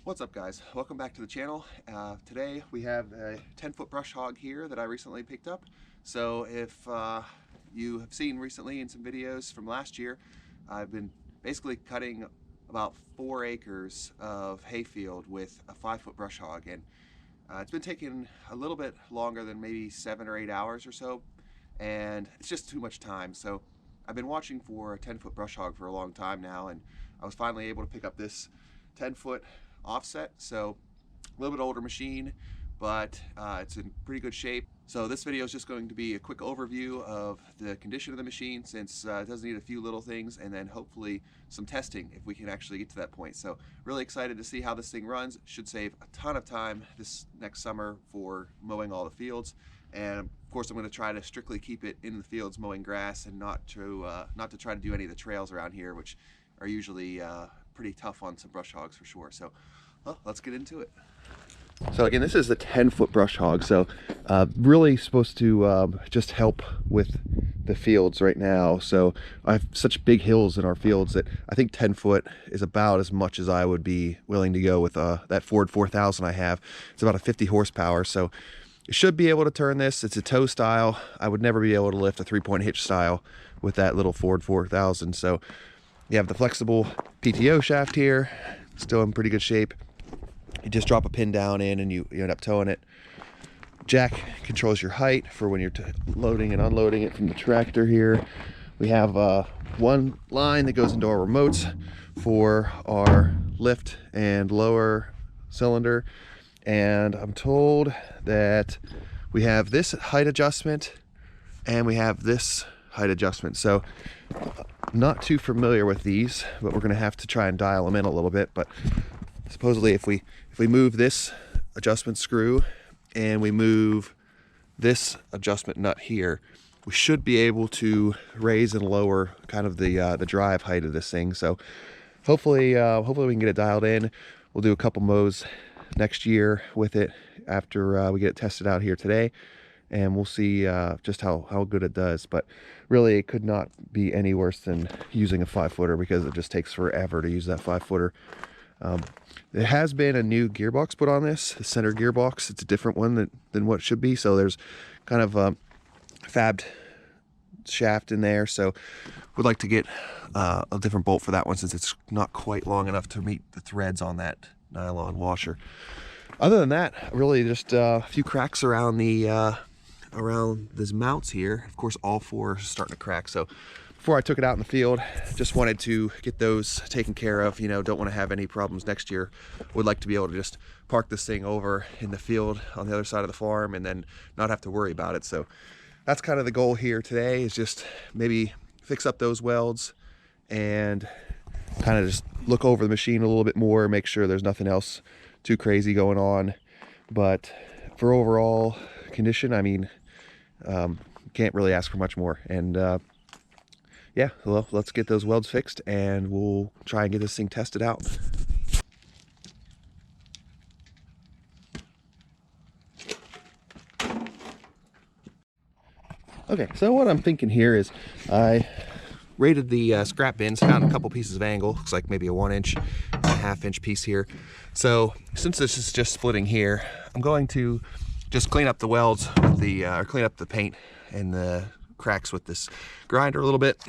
What's up, guys? Welcome back to the channel. Today we have a 10-foot brush hog here that I recently picked up. So if you have seen recently in some videos from last year, I've been basically cutting about 4 acres of hayfield with a 5-foot brush hog, and it's been taking a little bit longer than maybe 7 or 8 hours or so, and it's just too much time. So I've been watching for a 10-foot brush hog for a long time now, and I was finally able to pick up this 10-foot offset. So a little bit older machine, but it's in pretty good shape. So this video is just going to be a quick overview of the condition of the machine, since it does need a few little things, and then hopefully some testing if we can actually get to that point. So really excited to see how this thing runs. Should save a ton of time this next summer for mowing all the fields. And of course I'm going to try to strictly keep it in the fields mowing grass, and not to try to do any of the trails around here, which are usually pretty tough on some brush hogs for sure. So let's get into it. So again, this is the 10-foot brush hog, so really supposed to just help with the fields right now. So I have such big hills in our fields that I think 10 foot is about as much as I would be willing to go with that Ford 4000 I have. It's about a 50 horsepower, so you should be able to turn this. It's a tow style. I would never be able to lift a 3-point hitch style with that little Ford 4000. So you have the flexible PTO shaft here, still in pretty good shape. You just drop a pin down in and you end up towing it. Jack controls your height for when you're loading and unloading it from the tractor here. We have one line that goes into our remotes for our lift and lower cylinder. And I'm told that we have this height adjustment and we have this height adjustment. So not too familiar with these, but we're going to have to try and dial them in a little bit. But supposedly if we move this adjustment screw and we move this adjustment nut here, we should be able to raise and lower kind of the drive height of this thing. So hopefully we can get it dialed in. We'll do a couple mows next year with it after we get it tested out here today, and we'll see just how good it does. But really it could not be any worse than using a 5-footer, because it just takes forever to use that 5-footer. There has been a new gearbox put on this, the center gearbox. It's a different one than what it should be. So there's kind of a fabbed shaft in there. So we'd like to get a different bolt for that one, since it's not quite long enough to meet the threads on that nylon washer. Other than that, really just a few cracks around these mounts here. Of course, all 4 are starting to crack. So before I took it out in the field, just wanted to get those taken care of. Don't want to have any problems next year. Would like to be able to just park this thing over in the field on the other side of the farm and then not have to worry about it. So that's kind of the goal here today, is just maybe fix up those welds and kind of just look over the machine a little bit more, make sure there's nothing else too crazy going on. But for overall condition, I mean, can't really ask for much more. And yeah, well, let's get those welds fixed and we'll try and get this thing tested out. Okay, so what I'm thinking here is I rated the scrap bins, found a couple pieces of angle. Looks like maybe a 1-inch and a 1/2-inch piece here. So since this is just splitting here, I'm going to just clean up the welds with or clean up the paint and the cracks with this grinder a little bit.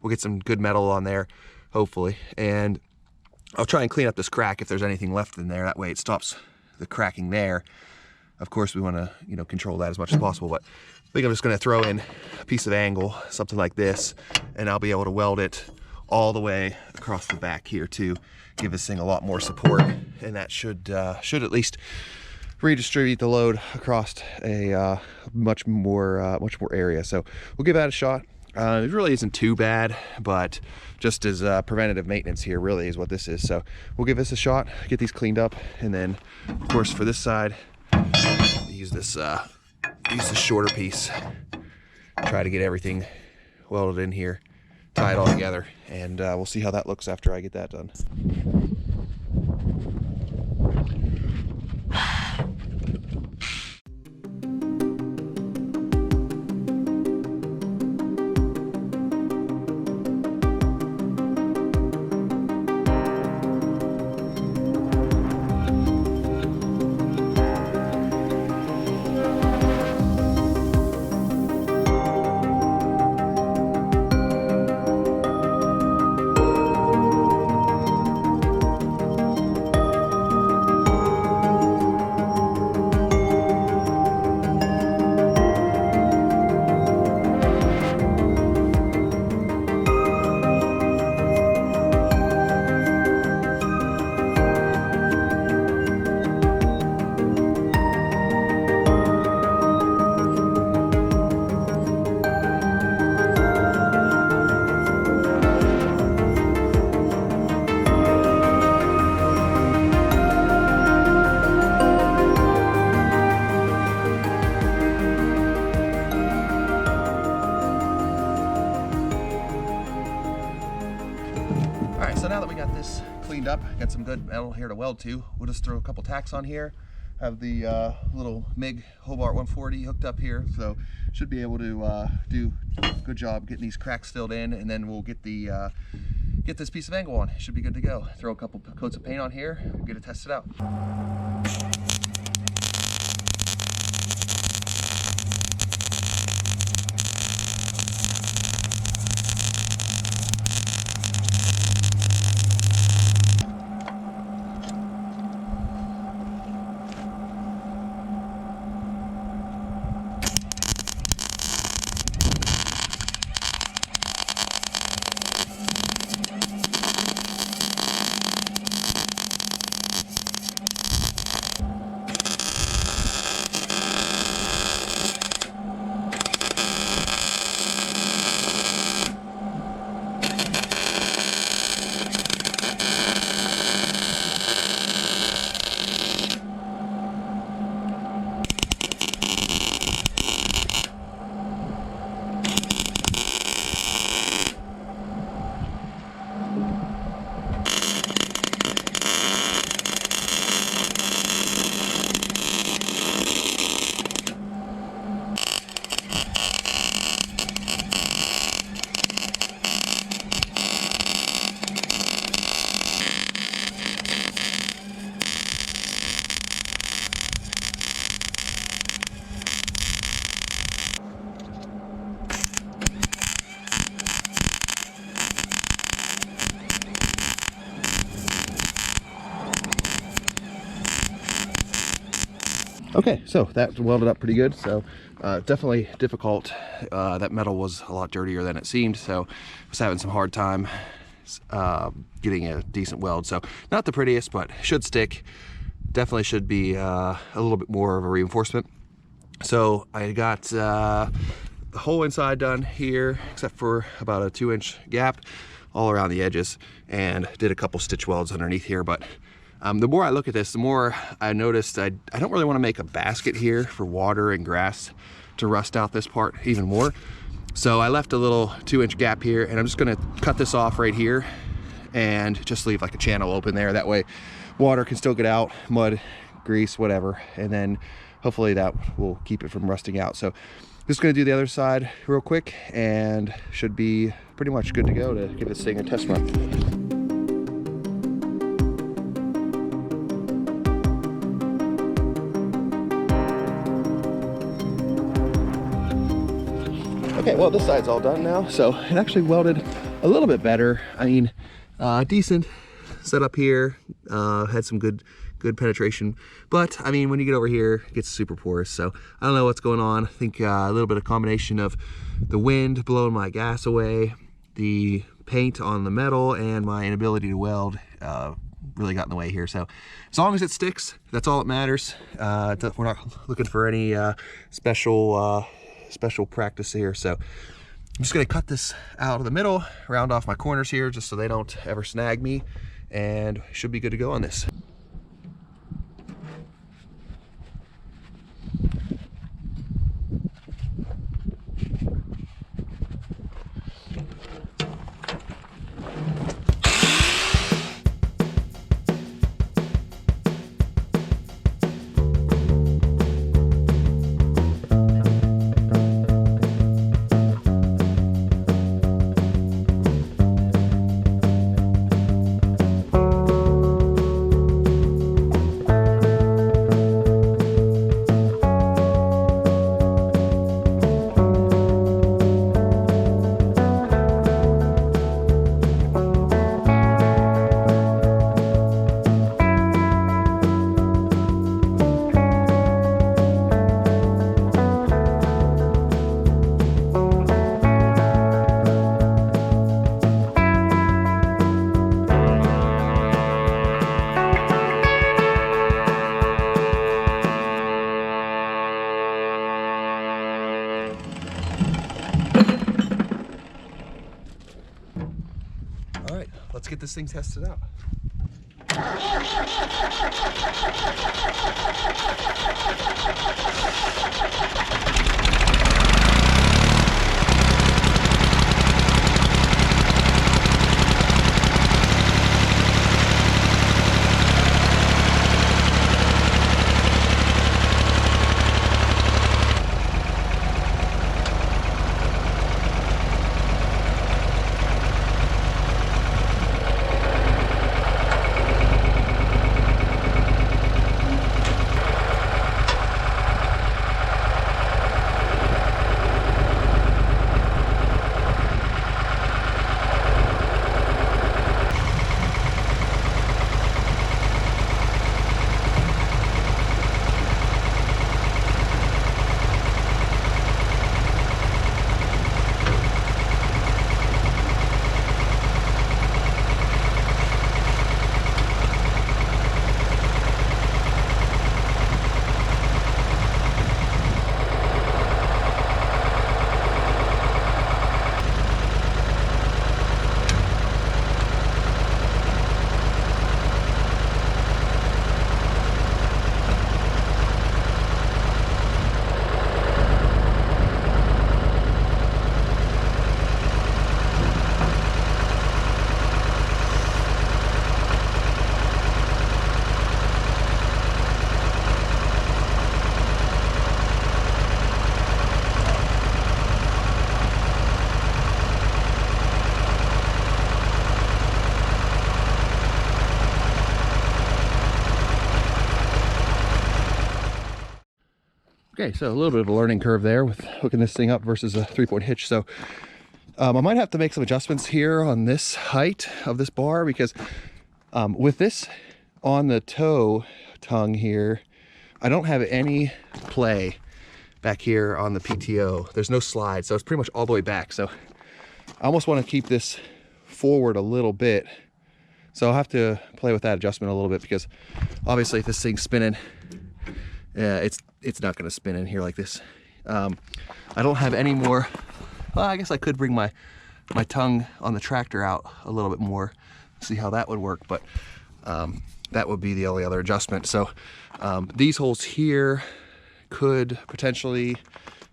We'll get some good metal on there, hopefully, and I'll try and clean up this crack if there's anything left in there. That way it stops the cracking there. Of course, we want to control that as much as possible, but I think I'm just going to throw in a piece of angle, something like this, and I'll be able to weld it all the way across the back here to give this thing a lot more support, and that should at least redistribute the load across a much more area. So we'll give that a shot. It really isn't too bad, but just as preventative maintenance here really is what this is. So we'll give this a shot, get these cleaned up, and then of course for this side, use this shorter piece, try to get everything welded in here, tie it all together, and we'll see how that looks after I get that done. All right, so now that we got this cleaned up, got some good metal here to weld to, we'll just throw a couple tacks on here. Have the little MIG Hobart 140 hooked up here, so should be able to do a good job getting these cracks filled in, and then we'll get the get this piece of angle on. Should be good to go. Throw a couple coats of paint on here, we'll get it tested out. Okay, so that welded up pretty good. So definitely difficult. That metal was a lot dirtier than it seemed, so I was having some hard time getting a decent weld. So not the prettiest, but should stick. Definitely should be a little bit more of a reinforcement. So I got the whole inside done here, except for about a 2-inch gap all around the edges, and did a couple stitch welds underneath here. But the more I look at this, the more I noticed I don't really want to make a basket here for water and grass to rust out this part even more. So I left a little 2-inch gap here, and I'm just going to cut this off right here and just leave like a channel open there. That way water can still get out, mud, grease, whatever, and then hopefully that will keep it from rusting out. So just going to do the other side real quick, and should be pretty much good to go to give this thing a test run. Okay, well, this side's all done now, so it actually welded a little bit better. I mean, decent setup here, had some good penetration, but I mean, when you get over here, it gets super porous. So I don't know what's going on. I think a little bit of combination of the wind blowing my gas away, the paint on the metal, and my inability to weld really got in the way here. So as long as it sticks, that's all that matters. We're not looking for any special practice here. So I'm just going to cut this out of the middle, round off my corners here just so they don't ever snag me, and should be good to go on this. All right, let's get this thing tested out. Okay, so a little bit of a learning curve there with hooking this thing up versus a 3-point hitch. So I might have to make some adjustments here on this height of this bar, because with this on the toe tongue here, I don't have any play back here on the PTO. There's no slide, so it's pretty much all the way back. So I almost want to keep this forward a little bit. So I'll have to play with that adjustment a little bit, because obviously if this thing's spinning, it's not going to spin in here like this. I don't have any more. Well, I guess I could bring my tongue on the tractor out a little bit more, see how that would work, but that would be the only other adjustment. So these holes here could potentially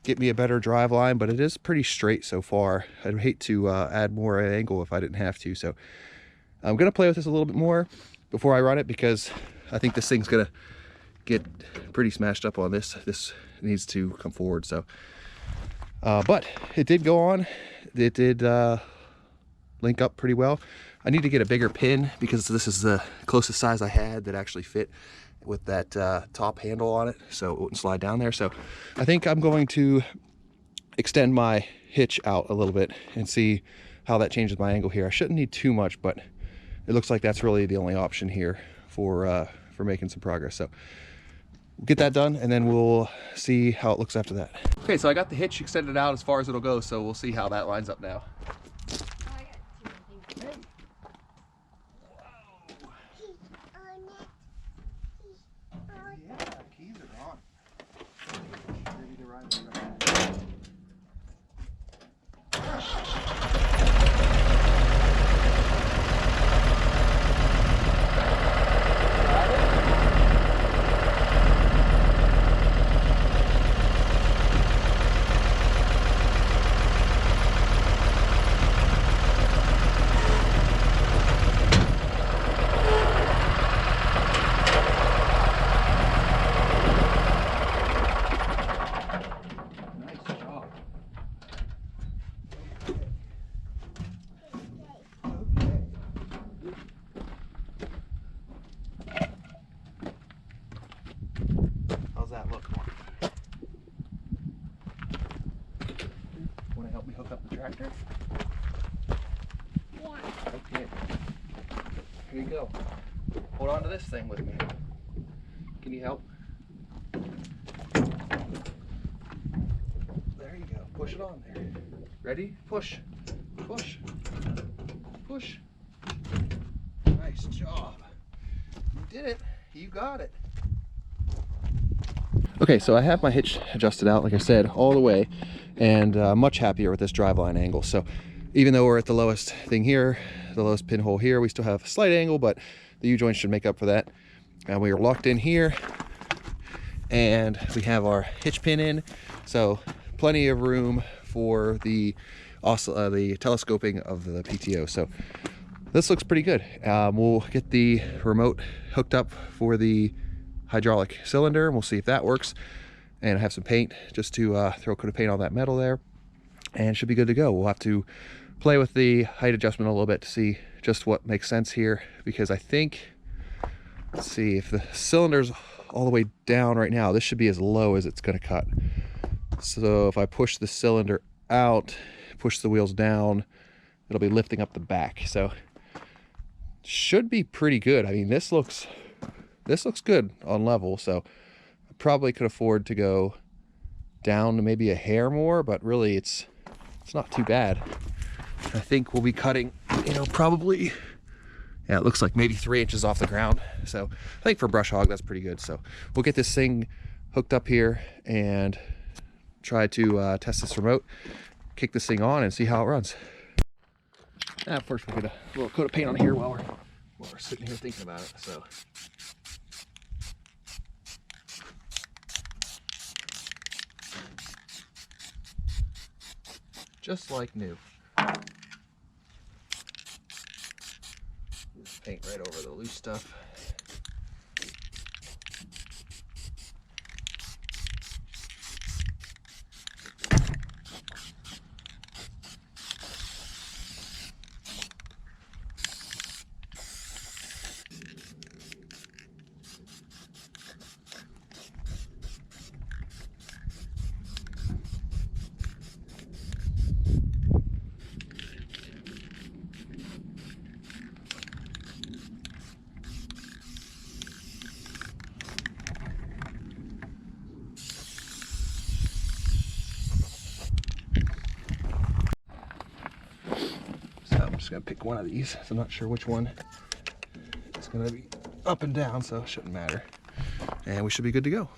get me a better drive line, but it is pretty straight so far. I'd hate to add more angle if I didn't have to. So I'm gonna play with this a little bit more before I run it, because I think this thing's gonna get pretty smashed up on this. This needs to come forward. So but it did go on. It did link up pretty well. I need to get a bigger pin, because this is the closest size I had that actually fit with that top handle on it, so it wouldn't slide down there. So I think I'm going to extend my hitch out a little bit and see how that changes my angle here. I shouldn't need too much, but it looks like that's really the only option here for making some progress. So we'll get that done, and then we'll see how it looks after that. Okay, so I got the hitch extended out as far as it'll go, so we'll see how that lines up now. How's that look? Want to help me hook up the tractor? Yeah. Okay. Here you go. Hold on to this thing with me. Can you help? There you go. Push it on there. Ready? Push. Push. Push. Nice job. You did it. You got it. Okay, so I have my hitch adjusted out, like I said, all the way, and much happier with this driveline angle. So even though we're at the lowest thing here, the lowest pinhole here, we still have a slight angle, but the U-joint should make up for that. And we are locked in here, and we have our hitch pin in, so plenty of room for the telescoping of the PTO. So this looks pretty good. We'll get the remote hooked up for the hydraulic cylinder, and we'll see if that works. And I have some paint just to throw a coat of paint on that metal there, and it should be good to go. We'll have to play with the height adjustment a little bit to see just what makes sense here, because I think, let's see, if the cylinder's all the way down right now, this should be as low as it's going to cut. So if I push the cylinder out, push the wheels down, it'll be lifting up the back. So should be pretty good. I mean, this looks good on level, so I probably could afford to go down to maybe a hair more, but really it's not too bad. I think we'll be cutting, you know, probably, yeah, it looks like maybe 3 inches off the ground. So I think for brush hog, that's pretty good. So we'll get this thing hooked up here and try to test this remote, kick this thing on, and see how it runs. Now, first we'll get a little coat of paint on here while we're sitting here thinking about it. So just like new. Just paint right over the loose stuff. just gonna pick one of these. So I'm not sure which one. It's gonna be up and down, so it shouldn't matter. And we should be good to go.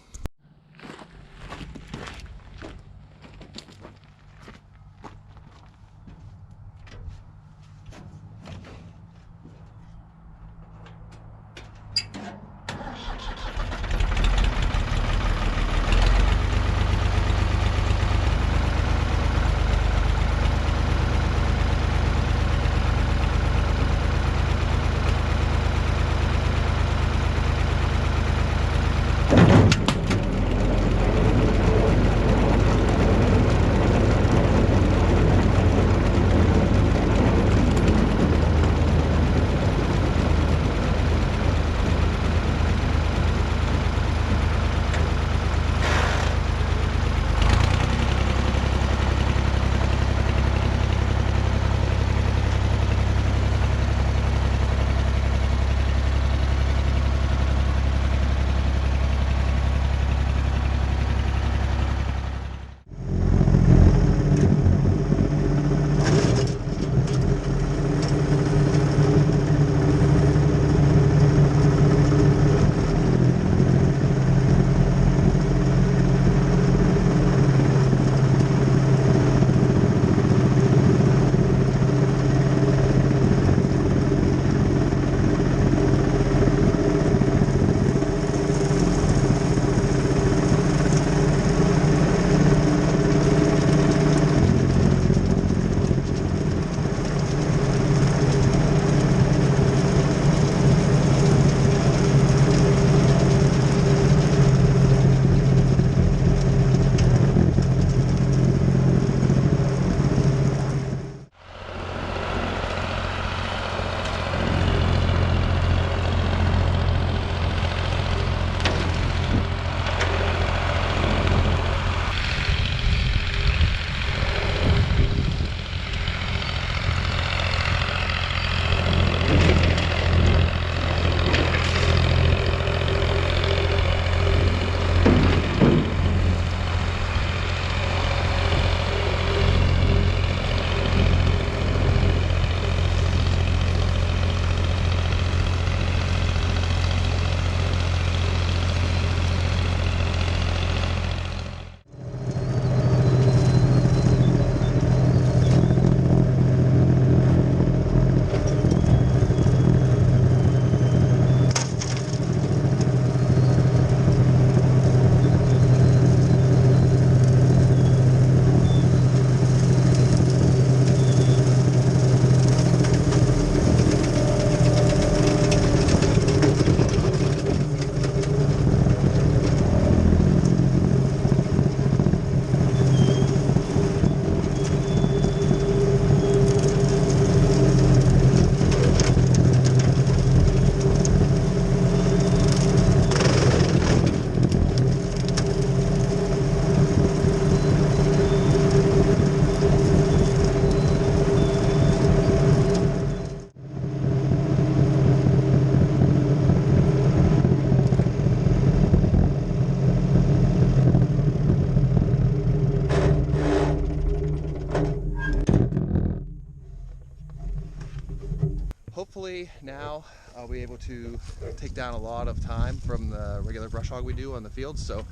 Hopefully now I'll be able to take down a lot of time from the regular brush hog we do on the field. So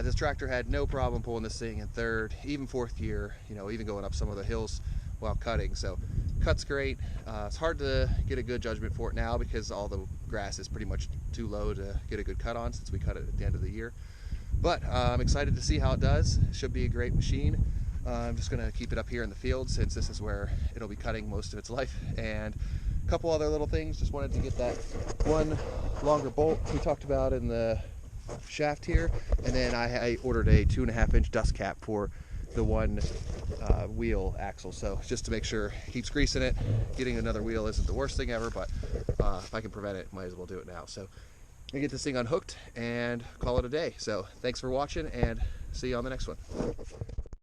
this tractor had no problem pulling this thing in third, even fourth gear, you know, even going up some of the hills while cutting. So cut's great. It's hard to get a good judgment for it now because all the grass is pretty much too low to get a good cut on since we cut it at the end of the year. But I'm excited to see how it does. It should be a great machine. I'm just gonna keep it up here in the field since this is where it'll be cutting most of its life. And a couple other little things, just wanted to get that one longer bolt we talked about in the shaft here, and then I ordered a 2.5-inch dust cap for the one wheel axle, so just to make sure it keeps greasing it. Getting another wheel isn't the worst thing ever, but if I can prevent it, might as well do it now. So I get this thing unhooked and call it a day. So thanks for watching, and see you on the next one.